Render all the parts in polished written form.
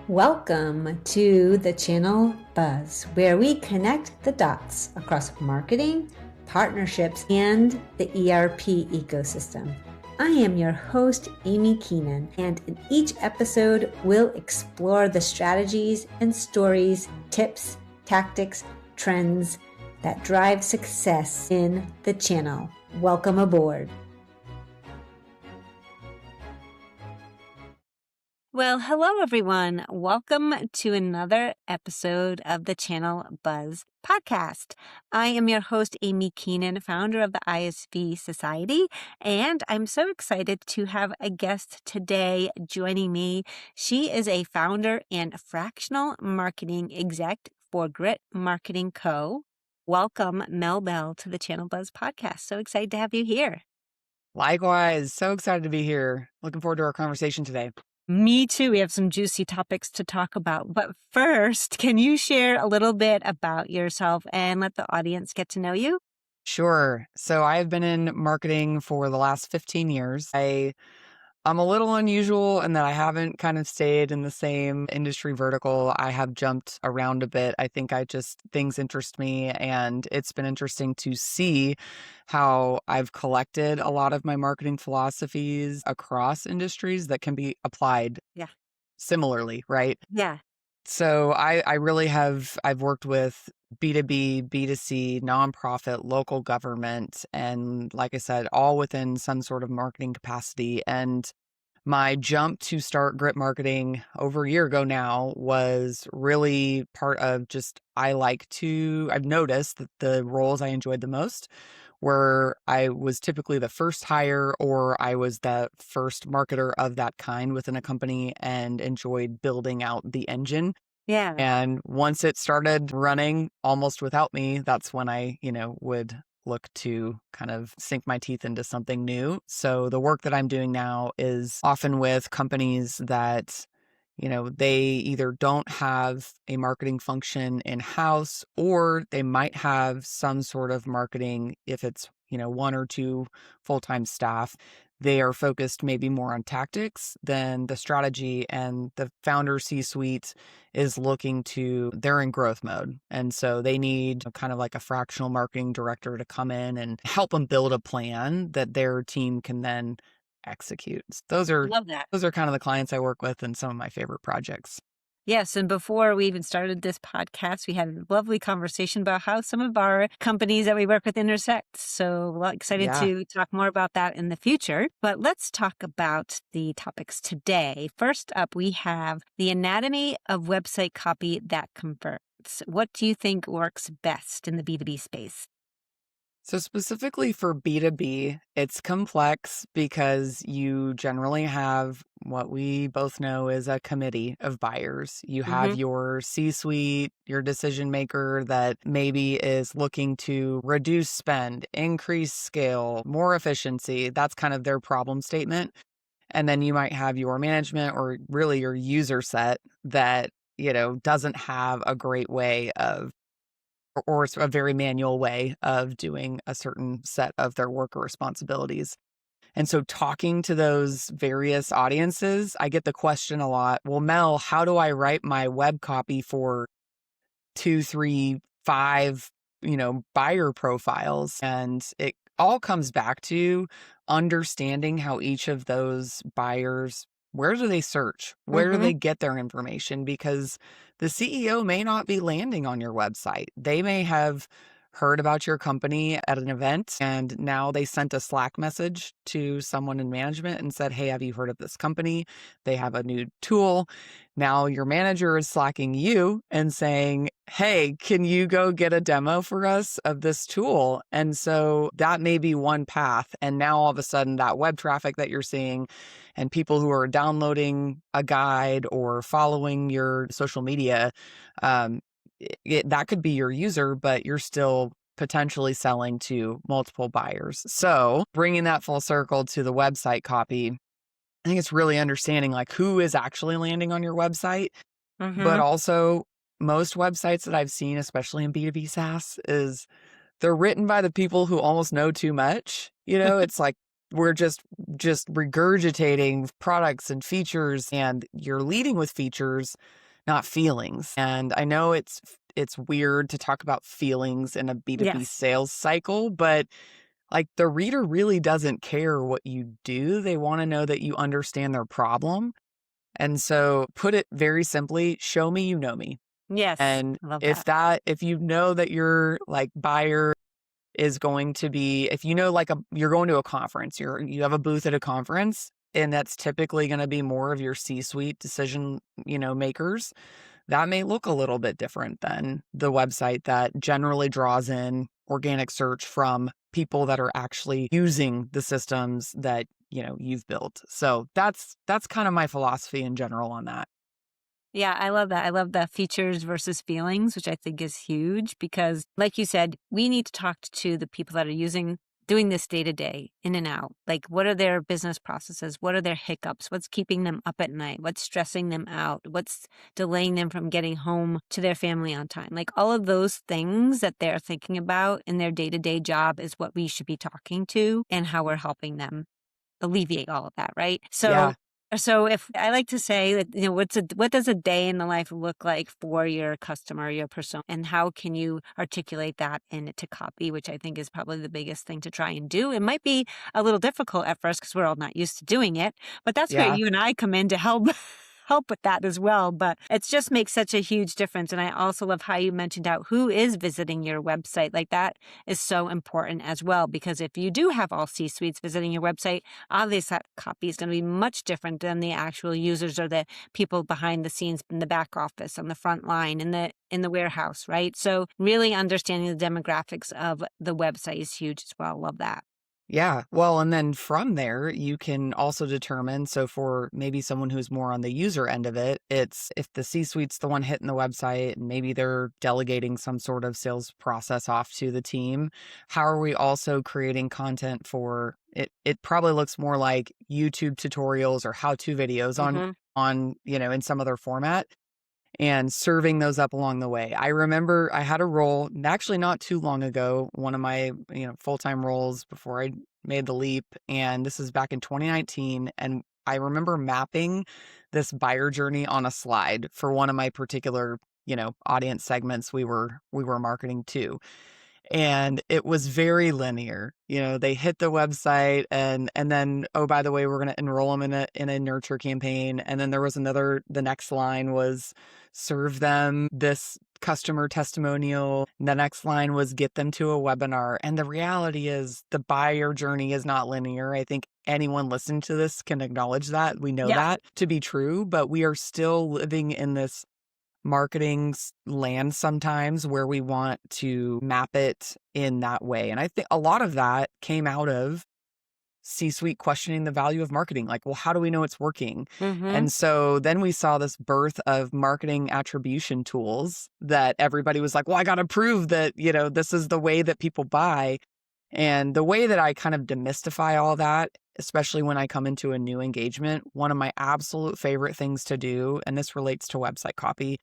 Welcome to the channel Buzz, where we connect the dots across marketing, partnerships, and the ERP ecosystem. I am your host, Amiee Keenan, and in each episode, we'll explore the strategies and stories, tips, tactics, trends that drive success in the channel. Welcome aboard. Well, hello, everyone. Welcome to another episode of the Channel Buzz podcast. I am your host, Amiee Keenan, founder of the ISV Society, and I'm so excited to have a guest today joining me. She is a founder and fractional marketing exec for Grit Marketing Co. Welcome, Mel Bell, to the Channel Buzz podcast. So excited to have you here. Likewise. So excited to be here. Looking forward to our conversation today. Me too. We have some juicy topics to talk about. But first, can you share a little bit about yourself and let the audience get to know you? Sure. So I have been in marketing for the last 15 years. I'm a little unusual in that I haven't kind of stayed in the same industry vertical. I have jumped around a bit. I think things interest me, and it's been interesting to see how I've collected a lot of my marketing philosophies across industries that can be applied similarly, right? Yeah. So I really I've worked with B2B, B2C, nonprofit, local government, and like I said, all within some sort of marketing capacity. And my jump to start Grit Marketing over a year ago now was really part of I've noticed that the roles I enjoyed the most where I was typically the first hire or I was the first marketer of that kind within a company and enjoyed building out the engine. Yeah. And once it started running almost without me, that's when I, would look to kind of sink my teeth into something new. So the work that I'm doing now is often with companies that they either don't have a marketing function in-house or they might have some sort of marketing if it's, one or two full-time staff. They are focused maybe more on tactics than the strategy, and the founder C-suite they're in growth mode. And so they need kind of like a fractional marketing director to come in and help them build a plan that their team can then execute. Love that. Those are kind of the clients I work with and some of my favorite projects. Yes. And before we even started this podcast, we had a lovely conversation about how some of our companies that we work with intersect. So we're excited to talk more about that in the future. But let's talk about the topics today. First up, we have the anatomy of website copy that converts. What do you think works best in the B2B space? So specifically for B2B, it's complex because you generally have what we both know is a committee of buyers. You have your C-suite, your decision maker that maybe is looking to reduce spend, increase scale, more efficiency. That's kind of their problem statement. And then you might have your management or really your user set that, doesn't have a great way of or it's a very manual way of doing a certain set of their work or responsibilities. And so talking to those various audiences, I get the question a lot, well, Mel, how do I write my web copy for 2, 3, 5, buyer profiles? And it all comes back to understanding how each of those buyers, where do they search? Where do they get their information? Because the CEO may not be landing on your website. They may have heard about your company at an event and now they sent a Slack message to someone in management and said, hey, have you heard of this company? They have a new tool. Now your manager is slacking you and saying, hey, can you go get a demo for us of this tool? And so that may be one path. And now all of a sudden that web traffic that you're seeing and people who are downloading a guide or following your social media, that could be your user, but you're still potentially selling to multiple buyers. So bringing that full circle to the website copy, I think it's really understanding like who is actually landing on your website, but also most websites that I've seen, especially in B2B SaaS, is they're written by the people who almost know too much. It's like we're just regurgitating products and features, and you're leading with features, not feelings. And I know it's weird to talk about feelings in a B2B Yes. sales cycle, but like the reader really doesn't care what you do. They want to know that you understand their problem. And so put it very simply, show me you know me. Yes. And I love that. if you know that your like buyer is going to be, if you know like you're going to a conference, you have a booth at a conference, and that's typically going to be more of your C-suite decision, makers, that may look a little bit different than the website that generally draws in organic search from people that are actually using the systems that, you've built. So that's kind of my philosophy in general on that. Yeah, I love that. I love the features versus feelings, which I think is huge because, like you said, we need to talk to the people that are doing this day to day, in and out. Like, what are their business processes? What are their hiccups? What's keeping them up at night? What's stressing them out? What's delaying them from getting home to their family on time? Like, all of those things that they're thinking about in their day to day job is what we should be talking to and how we're helping them alleviate all of that, right? Yeah. So if I like to say that, what does a day in the life look like for your customer, your persona, and how can you articulate that into copy, which I think is probably the biggest thing to try and do. It might be a little difficult at first because we're all not used to doing it, but that's where Yeah. you and I come in to help help with that as well. But it just makes such a huge difference. And I also love how you mentioned out who is visiting your website. Like that is so important as well, because if you do have all C-suites visiting your website, obviously that copy is going to be much different than the actual users or the people behind the scenes in the back office, on the front line, in the warehouse, right? So really understanding the demographics of the website is huge as well. Love that. Yeah. Well, and then from there, you can also determine. So, for maybe someone who's more on the user end of it, it's if the C suite's the one hitting the website and maybe they're delegating some sort of sales process off to the team. How are we also creating content for it? It probably looks more like YouTube tutorials or how to videos Mm-hmm. on, in some other format, and serving those up along the way. I remember I had a role actually not too long ago, one of my, full-time roles before I made the leap. And this is back in 2019. And I remember mapping this buyer journey on a slide for one of my particular, audience segments we were marketing to. And it was very linear. They hit the website, and then, oh, by the way, we're going to enroll them in a nurture campaign. And then there was the next line was serve them this customer testimonial. The next line was get them to a webinar. And the reality is the buyer journey is not linear. I think anyone listening to this can acknowledge that. We know Yeah. that to be true, but we are still living in this marketing's land sometimes where we want to map it in that way. And I think a lot of that came out of C-suite questioning the value of marketing. Like, well, how do we know it's working? Mm-hmm. And so then we saw this birth of marketing attribution tools that everybody was like, well, I got to prove that, this is the way that people buy. And the way that I kind of demystify all that, especially when I come into a new engagement, one of my absolute favorite things to do, and this relates to website copy,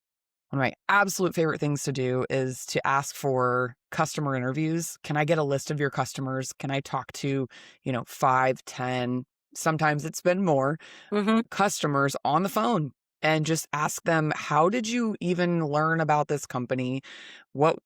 one of my absolute favorite things to do is to ask for customer interviews. Can I get a list of your customers? Can I talk to, 5, 10, sometimes it's been more Mm-hmm. customers on the phone, and just ask them, how did you even learn about this company? What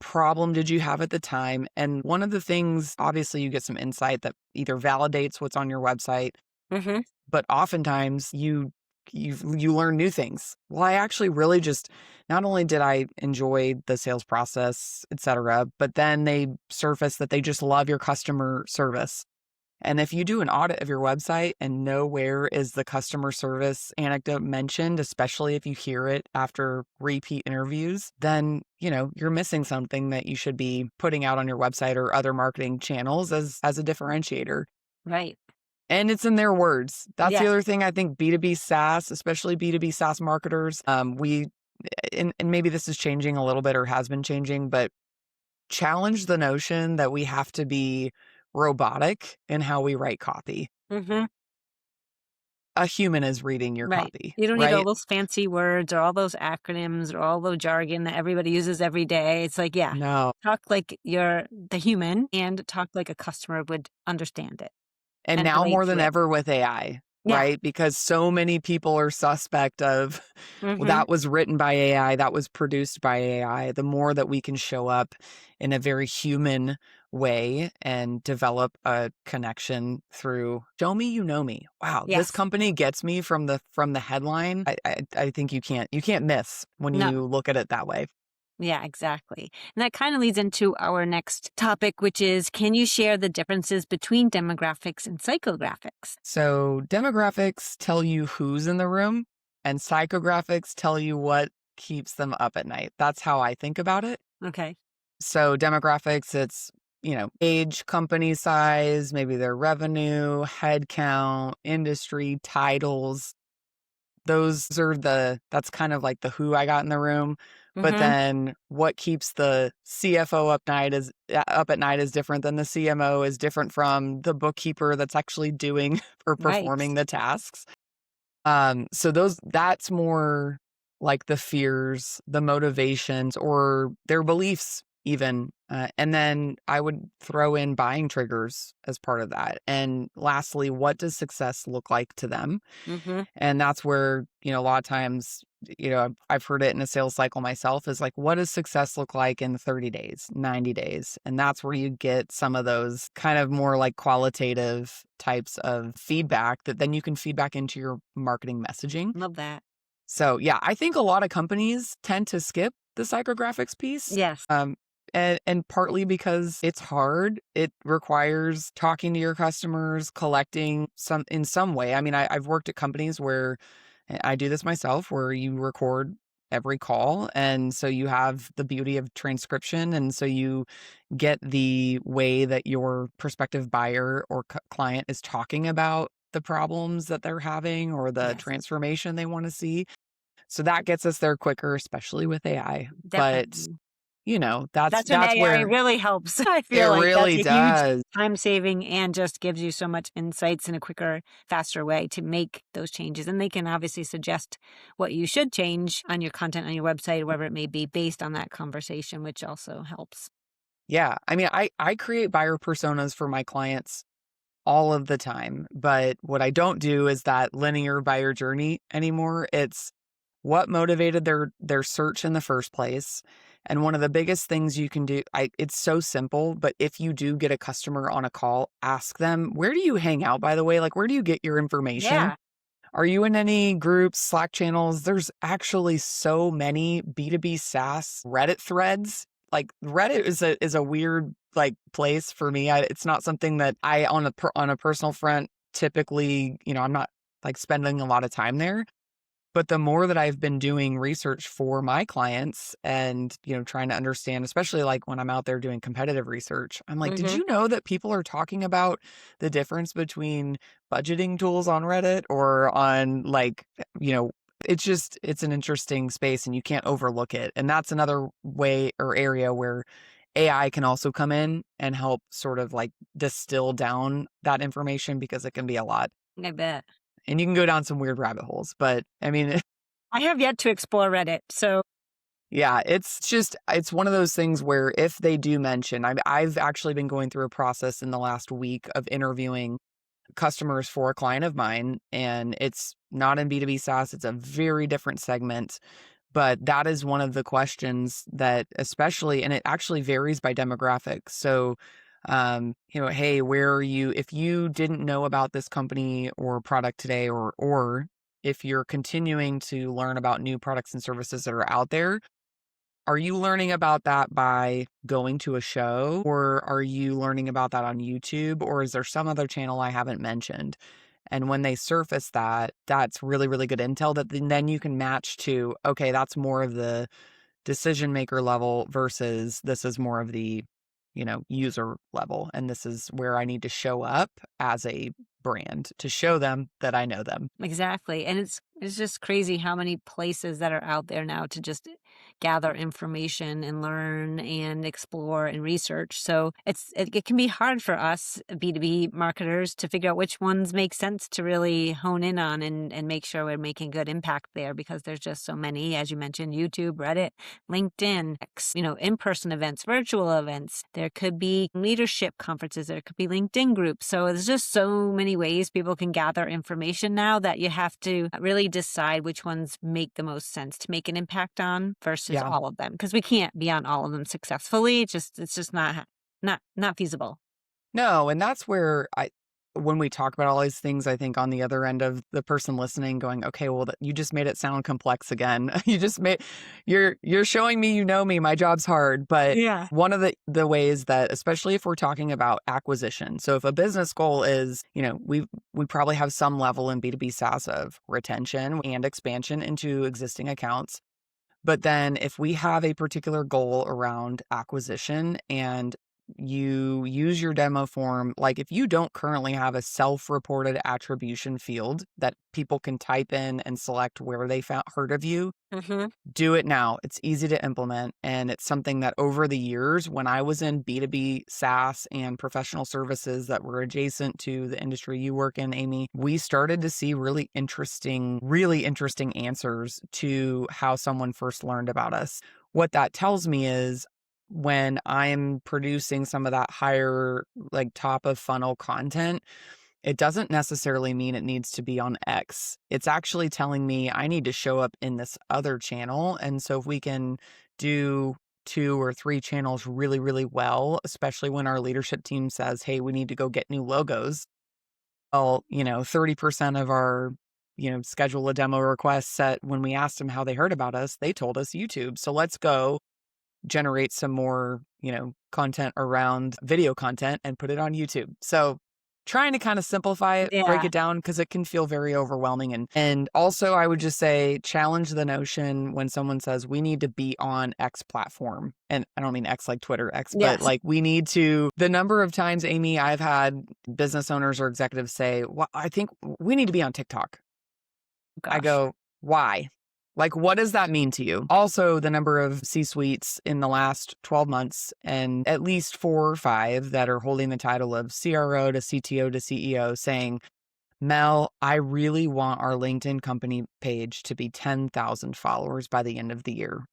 problem did you have at the time? And one of the things, obviously you get some insight that either validates what's on your website, Mm-hmm. but oftentimes you learn new things. Well, I actually really just, not only did I enjoy the sales process, etc., but then they surface that they just love your customer service. And if you do an audit of your website and nowhere is the customer service anecdote mentioned, especially if you hear it after repeat interviews, then, you're missing something that you should be putting out on your website or other marketing channels as a differentiator. Right. And it's in their words. That's the Yes. other thing I think B2B SaaS, especially B2B SaaS marketers, and maybe this is changing a little bit or has been changing, but challenge the notion that we have to be robotic in how we write copy. Mm-hmm. A human is reading your Right. copy, You don't need all right? those fancy words or all those acronyms or all the jargon that everybody uses every day. It's like, yeah, No. talk like you're the human and talk like a customer would understand it. And and now relate more to than it. ever with AI, Yeah. right? Because so many people are suspect of, well, Mhm. that was written by AI, that was produced by AI. The more that we can show up in a very human way and develop a connection through show me you know me. Wow, this Yes. company gets me from the headline. I think you can't miss when No. you look at it that way. Yeah, exactly. And that kind of leads into our next topic, which is, can you share the differences between demographics and psychographics? So demographics tell you who's in the room, and psychographics tell you what keeps them up at night. That's how I think about it. Okay. So demographics, it's, age, company size, maybe their revenue, head count, industry, titles. That's kind of like the who I got in the room. But Mhm. then what keeps the CFO up at night is different than the CMO, is different from the bookkeeper that's actually doing or Right. performing the tasks. So that's more like the fears, the motivations, or their beliefs even. And then I would throw in buying triggers as part of that. And lastly, what does success look like to them? Mhm. And that's where, a lot of times, I've heard it in a sales cycle myself, is like, what does success look like in 30 days, 90 days? And that's where you get some of those kind of more like qualitative types of feedback that then you can feed back into your marketing messaging. Love that. So yeah, I think a lot of companies tend to skip the psychographics piece. Yes. And partly because it's hard. It requires talking to your customers, collecting in some way. I mean, I've worked at companies where I do this myself, where you record every call. And so you have the beauty of transcription. And so you get the way that your prospective buyer or client is talking about the problems that they're having or the Yes. transformation they want to see. So that gets us there quicker, especially with AI. But, Definitely. that's That's when AI where really helps. I it feel like that's really a huge does. time saving and just gives you so much insights in a quicker, faster way to make those changes. And they can obviously suggest what you should change on your content on your website, wherever it may be, based on that conversation, which also helps. Yeah. I mean, I create buyer personas for my clients all of the time, but what I don't do is that linear buyer journey anymore. It's what motivated their search in the first place. And one of the biggest things you can do, it's so simple, but if you do get a customer on a call, ask them, where do you hang out, by the way? Like, where do you get your information? Yeah. Are you in any groups, Slack channels? There's actually so many B2B SaaS Reddit threads. Like Reddit is a weird like place for me. It's not something that I on a personal front typically, I'm not like spending a lot of time there. But the more that I've been doing research for my clients and, trying to understand, especially like when I'm out there doing competitive research, I'm like, did Hmm. you know that people are talking about the difference between budgeting tools on Reddit or on like, it's an interesting space and you can't overlook it. And that's another way or area where AI can also come in and help sort of like distill down that information because it can be a lot. I bet. And you can go down some weird rabbit holes, but I mean, I have yet to explore Reddit. So, yeah, it's one of those things where if they do mention, I've actually been going through a process in the last week of interviewing customers for a client of mine, and it's not in B2B SaaS, it's a very different segment. But that is one of the questions that especially, and it actually varies by demographics. So, hey, where are you? If you didn't know about this company or product today, or if you're continuing to learn about new products and services that are out there, are you learning about that by going to a show, or are you learning about that on YouTube, or is there some other channel I haven't mentioned? And when they surface that, that's really, really good intel that then you can match to, okay, that's more of the decision maker level versus this is more of the, user level. And this is where I need to show up as a brand to show them that I know them. exactly. And it's just crazy how many places that are out there now to just gather information and learn and explore and research. So it can be hard for us B2B marketers to figure out which ones make sense to really hone in on and make sure we're making good impact there, because there's just so many, as you mentioned, YouTube, Reddit, LinkedIn, in-person events, virtual events. There could be leadership conferences. There could be LinkedIn groups. So there's just so many ways people can gather information now that you have to really decide which ones make the most sense to make an impact on versus Yeah. all of them, because we can't be on all of them successfully. It's just not feasible. No, and that's where when we talk about all these things, I think on the other end of the person listening going, okay, well, you just made it sound complex again. You're showing me, me, my job's hard. But Yeah. one of the ways that, especially if we're talking about acquisition. So if a business goal is, we probably have some level in B2B SaaS of retention and expansion into existing accounts. But then if we have a particular goal around acquisition and you use your demo form, like if you don't currently have a self-reported attribution field that people can type in and select where they heard of you, Mm-hmm. do it now. It's easy to implement. And it's something that over the years, when I was in B2B SaaS and professional services that were adjacent to the industry you work in, Amiee, we started to see really interesting answers to how someone first learned about us. What that tells me is when I'm producing some of that higher, like top of funnel content, it doesn't necessarily mean it needs to be on X. It's actually telling me I need to show up in this other channel. And so if we can do 2 or 3 channels really, really well, especially when our leadership team says, hey, we need to go get new logos. Well, 30% of our, schedule a demo request set when we asked them how they heard about us, they told us YouTube. So let's go generate some more, content around video content and put it on YouTube. So trying to kind of simplify it, break Yeah. it down, because it can feel very overwhelming. And also I would just say challenge the notion when someone says we need to be on X platform. And I don't mean X like Twitter X, but Yes. like the number of times, Amiee, I've had business owners or executives say, well, I think we need to be on TikTok. I Gosh. go, why? Like, what does that mean to you? Also, the number of C-suites in the last 12 months, and at least 4 or 5 that are holding the title of CRO to CTO to CEO saying, Mel, I really want our LinkedIn company page to be 10,000 followers by the end of the year.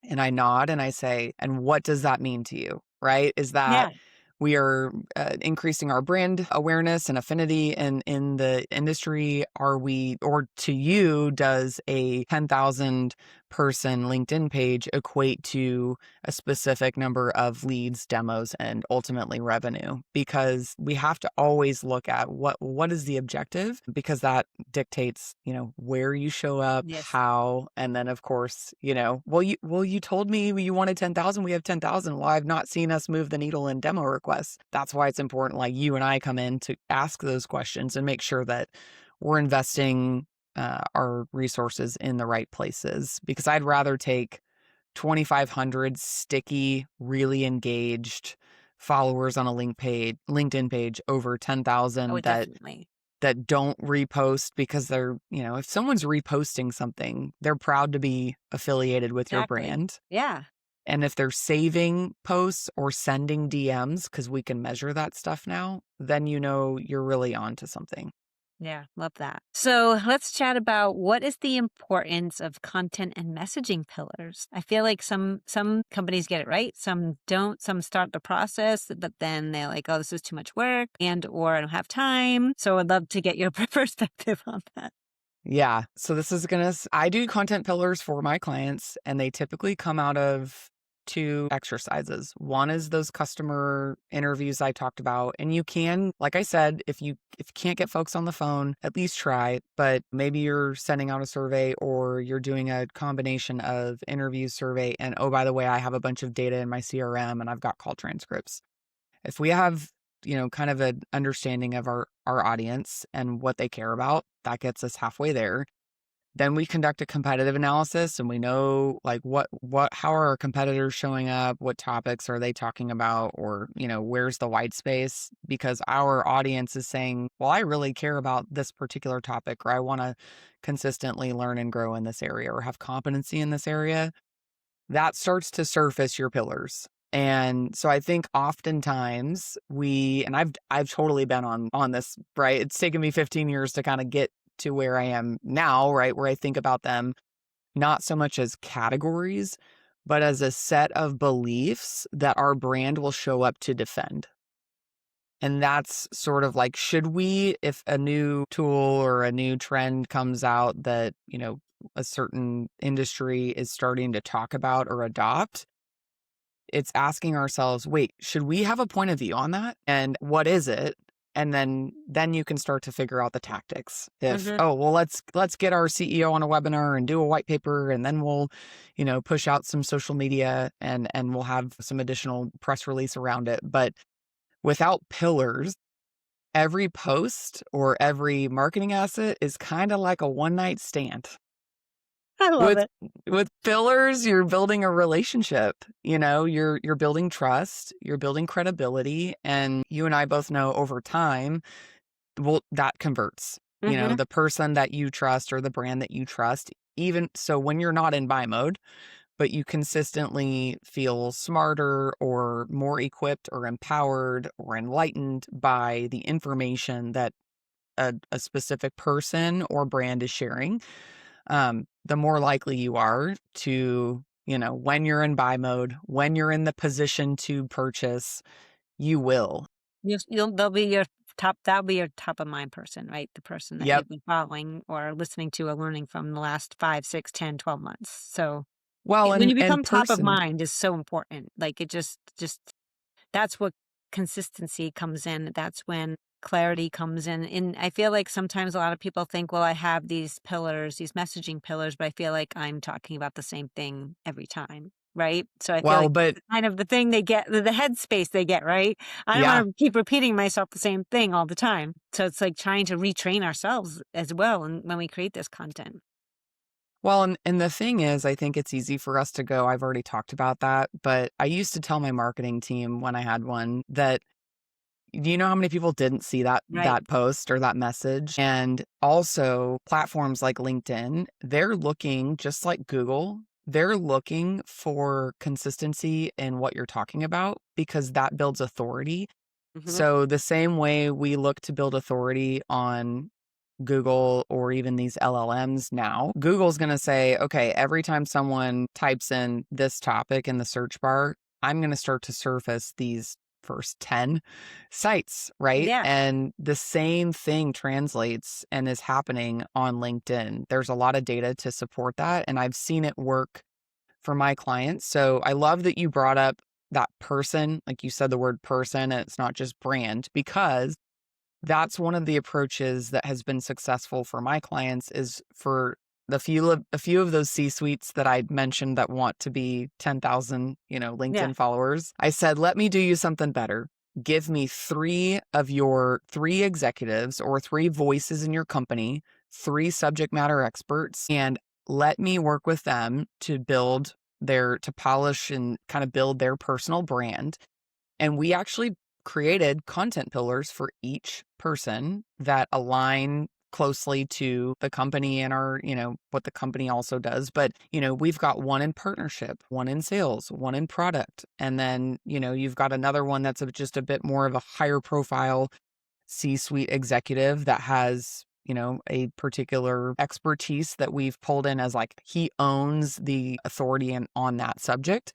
And I nod and I say, and what does that mean to you? Right? Is that Yeah. we are increasing our brand awareness and affinity in the industry? Are we, or to you, does a 10,000 person LinkedIn page equate to a specific number of leads, demos, and ultimately revenue? Because we have to always look at what is the objective, because that dictates, where you show up, Yes. how, and then of course, you told me you wanted 10,000, we have 10,000. Well, I've not seen us move the needle in demo requests. That's why it's important, like you and I come in to ask those questions and make sure that we're investing our resources in the right places, because I'd rather take 2,500 sticky, really engaged followers on a LinkedIn page over Oh, 10,000 definitely. that don't repost because they're, if someone's reposting something, they're proud to be affiliated with your Exactly. brand. Yeah. And if they're saving posts or sending DMs, because we can measure that stuff now, then you're really onto something. Yeah, love that. So let's chat about what is the importance of content and messaging pillars. I feel like some companies get it right, some don't. Some start the process, but then they're like, "Oh, this is too much work," and or "I don't have time." So I'd love to get your perspective on that. Yeah. So I do content pillars for my clients, and they typically come out of 2 exercises. One is those customer interviews I talked about. And you can, like I said, if you can't get folks on the phone, at least try. But maybe you're sending out a survey or you're doing a combination of interview, survey, and oh, by the way, I have a bunch of data in my CRM and I've got call transcripts. If we have, kind of an understanding of our audience and what they care about, that gets us halfway there. Then we conduct a competitive analysis and we know like how are our competitors showing up? What topics are they talking about? Or, where's the white space? Because our audience is saying, well, I really care about this particular topic, or I want to consistently learn and grow in this area or have competency in this area. that starts to surface your pillars. And so I think oftentimes and I've totally been on this, right? It's taken me 15 years to kind of get to where I am now, right? Where I think about them not so much as categories, but as a set of beliefs that our brand will show up to defend. And that's sort of like, if a new tool or a new trend comes out that, a certain industry is starting to talk about or adopt, it's asking ourselves, wait, should we have a point of view on that? And what is it? And then you can start to figure out the tactics. If, Mm-hmm. oh, well, let's get our CEO on a webinar and do a white paper, and then we'll, push out some social media and we'll have some additional press release around it. But without pillars, every post or every marketing asset is kind of like a one night stand. I love With it. with pillars, you're building a relationship. You're building trust, you're building credibility, and you and I both know over time, well, that converts. Mm-hmm. The person that you trust or the brand that you trust, even so when you're not in buy mode, but you consistently feel smarter or more equipped or empowered or enlightened by the information that a specific person or brand is sharing, the more likely you are to, when you're in buy mode, when you're in the position to purchase, you will. They'll be your that'll be your top of mind person, right? The person that Yep. you've been following or listening to or learning from the last 5, 6, 10, 12 months. So Well, when you and become top of person, mind is so important. Like it just that's what consistency comes in. That's when clarity comes in. And I feel like sometimes a lot of people think, well, I have these pillars, these messaging pillars, but I feel like I'm talking about the same thing every time. Right. So I feel well, like but that's kind of the thing they get, the headspace they get. Right. I don't yeah. want to keep repeating myself the same thing all the time. So it's like trying to retrain ourselves as well. And when we create this content. Well, and the thing is, I think it's easy for us to go, I've already talked about that, but I used to tell my marketing team when I had one that, do you know how many people didn't see Right. that post or that message? And also platforms like LinkedIn, they're looking just like Google, they're looking for consistency in what you're talking about because that builds authority. Hmm. So the same way we look to build authority on Google or even these LLMs now, Google's going to say, okay, every time someone types in this topic in the search bar, I'm going to start to surface these first 10 sites, right? Yeah. And the same thing translates and is happening on LinkedIn. There's a lot of data to support that, and I've seen it work for my clients. So I love that you brought up that person, like you said the word person, and it's not just brand, because that's one of the approaches that has been successful for my clients is for a few of those C-suites that I mentioned that want to be 10,000, Yeah. LinkedIn followers. I said, let me do you something better. Give me three executives or three voices in your company, three subject matter experts, and let me work with them to polish and kind of build their personal brand. And we actually created content pillars for each person that align closely to the company and what the company also does. But, we've got one in partnership, one in sales, one in product. And then, you've got another one that's just a bit more of a higher profile C-suite executive that has, a particular expertise that we've pulled in as like he owns the authority on that subject.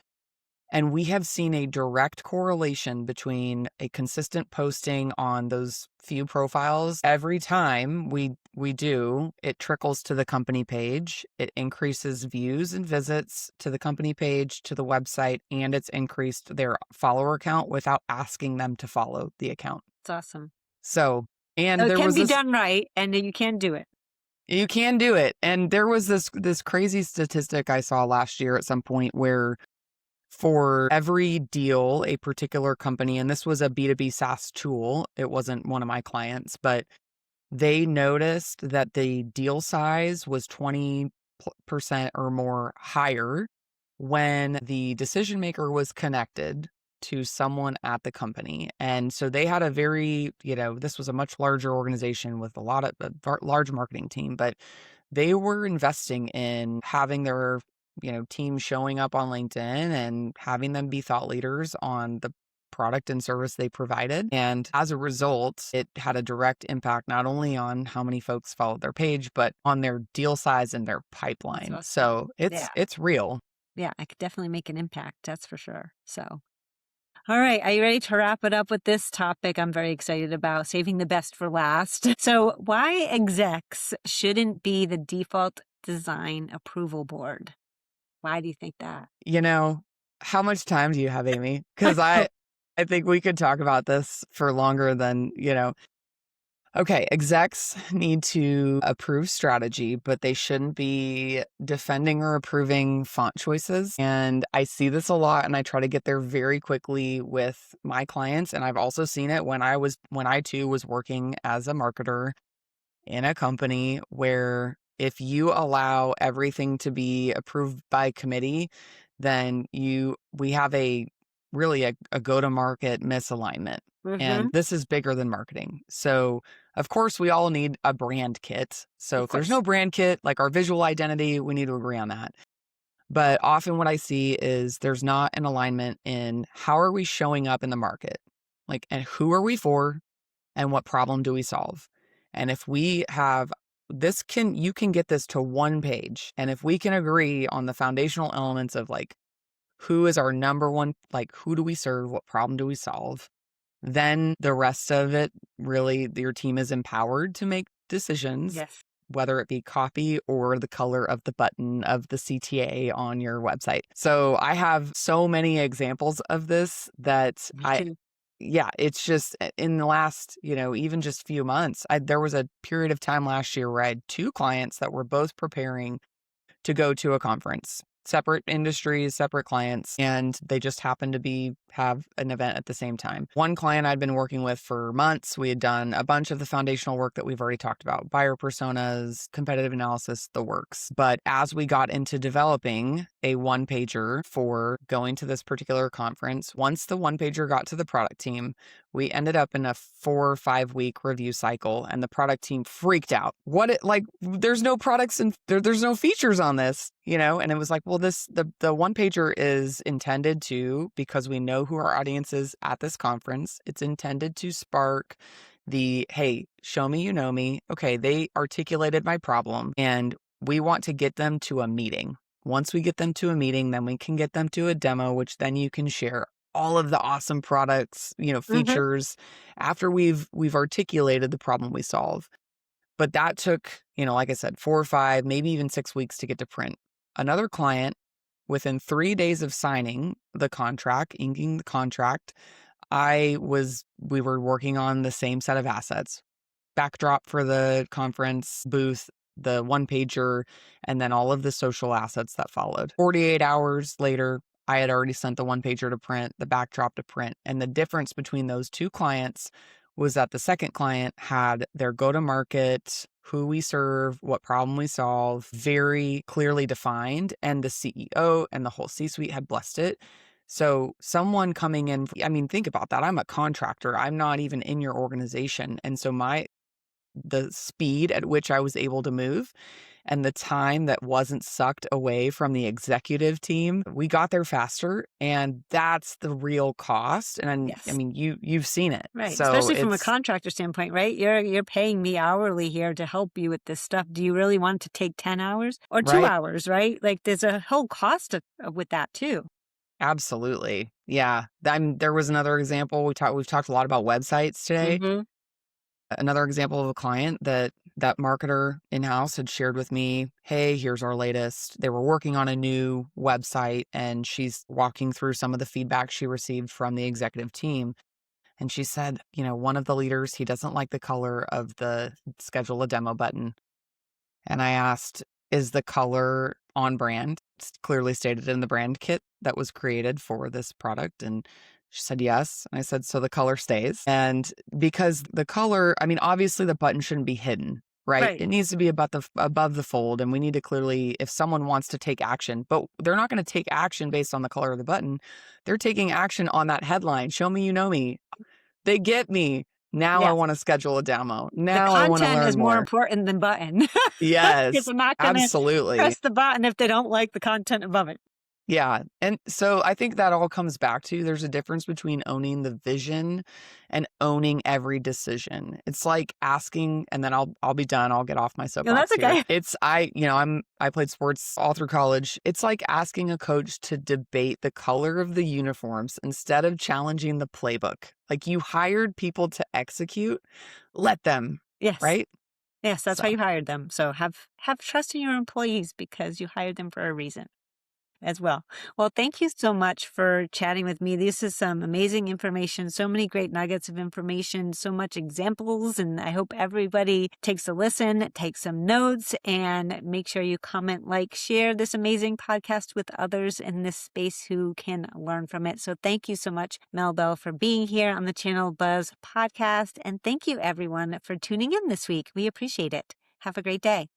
And we have seen a direct correlation between a consistent posting on those few profiles. Every time we do, it trickles to the company page. It increases views and visits to the company page, to the website, and it's increased their follower count without asking them to follow the account. It's awesome. So, and So it there can was be this, done right and you can do it. you can do it. And there was this crazy statistic I saw last year at some point where for every deal, a particular company, and this was a B2B SaaS tool, it wasn't one of my clients, but they noticed that the deal size was 20% or more higher when the decision maker was connected to someone at the company. And so they had a this was a much larger organization with a large marketing team, but they were investing in having their team showing up on LinkedIn and having them be thought leaders on the product and service they provided. And as a result, it had a direct impact not only on how many folks followed their page, but on their deal size and their That's pipeline. awesome. So Yeah. it's real. Yeah. I could definitely make an impact. That's for sure. So, all right. Are you ready to wrap it up with this topic I'm very excited about, saving the best for last? So, why execs shouldn't be the default design approval board? Why do you think that? How much time do you have, Amy? Because I think we could talk about this for longer than. Okay, execs need to approve strategy, but they shouldn't be defending or approving font choices. And I see this a lot, and I try to get there very quickly with my clients. And I've also seen it when I too was working as a marketer in a company where if you allow everything to be approved by committee, then we have a go-to-market misalignment. Mm-hmm. And this is bigger than marketing. So of course we all need a brand kit. So Of if there's course. no brand kit, like our visual identity, we need to agree on that. But often what I see is there's not an alignment in how are we showing up in the market? Like, and who are we for? And what problem do we solve? And if we have you can get this to one page. And if we can agree on the foundational elements of like, who is our number one, like, who do we serve? What problem do we solve? Then the rest of it, really, your team is empowered to make decisions, Yes. whether it be copy or the color of the button of the CTA on your website. So I have so many examples of this that Me too. yeah, it's just in the last, even just few months, there was a period of time last year where I had two clients that were both preparing to go to a conference, separate industries, separate clients, and they just happened to have an event at the same time. One client I'd been working with for months. We had done a bunch of the foundational work that we've already talked about, buyer personas, competitive analysis, the works. But as we got into developing a one pager for going to this particular conference, once the one pager got to the product team, we ended up in a 4 or 5 week review cycle, and the product team freaked out. There's no products and there's no features on this, and it was like, well, the one pager is intended to, because we know who our audience is at this conference, it's intended to spark the, hey, show me you know me. Okay, they articulated my problem and we want to get them to a meeting. Once we get them to a meeting, then we can get them to a demo, which then you can share all of the awesome products, Mm-hmm. features after we've articulated the problem we solve. But that took, like I said, 4 or 5, maybe even 6 weeks to get to print. Another client, within 3 days of signing the contract, inking the contract, we were working on the same set of assets, backdrop for the conference booth, the one pager, and then all of the social assets that followed. 48 hours later, I had already sent the one pager to print, the backdrop to print. And the difference between those two clients was that the second client had their go to market, who we serve, what problem we solve, very clearly defined. And the CEO and the whole C suite had blessed it. So someone coming in, I mean, think about that. I'm a contractor. I'm not even in your organization. And so the speed at which I was able to move and the time that wasn't sucked away from the executive team, we got there faster, and that's the real cost. And I Yes. mean, you've seen it. Right. So Especially from a it's contractor standpoint, right? You're paying me hourly here to help you with this stuff. Do you really want to take 10 hours or 2 right. hours, right? Like there's a whole cost with that too. Absolutely. Yeah. There was another example. We've talked a lot about websites today. Mm-hmm. Another example of a client that marketer in-house had shared with me, hey, here's our latest. They were working on a new website, and she's walking through some of the feedback she received from the executive team. And she said, one of the leaders, he doesn't like the color of the schedule a demo button. And I asked, is the color on brand? It's clearly stated in the brand kit that was created for this product. And she said, yes. And I said, so the color stays. And because the color, I mean, obviously the button shouldn't be hidden, right? Right. It needs to be above the fold. And we need to clearly, if someone wants to take action, but they're not going to take action based on the color of the button. They're taking action on that headline. Show me, you know me. They get me. Now I Yes. want to schedule a demo. The Now I want to content learn is more more. important than button. Because Yes, they're not going to absolutely. press the button if they don't like the content above it. Yeah, and so I think that all comes back to there's a difference between owning the vision and owning every decision. It's like asking, and then I'll be done. I'll get off my No, that's soapbox here. okay. I played sports all through college. It's like asking a coach to debate the color of the uniforms instead of challenging the playbook. Like you hired people to execute, let them, Yes. right? Yes, that's So why you hired them. So have trust in your employees because you hired them for a reason as well. Well, thank you so much for chatting with me. This is some amazing information, so many great nuggets of information, so much examples, and I hope everybody takes a listen, takes some notes, and make sure you comment, like, share this amazing podcast with others in this space who can learn from it. So thank you so much, Mel Bell, for being here on the Channel Buzz podcast, and thank you everyone for tuning in this week. We appreciate it. Have a great day.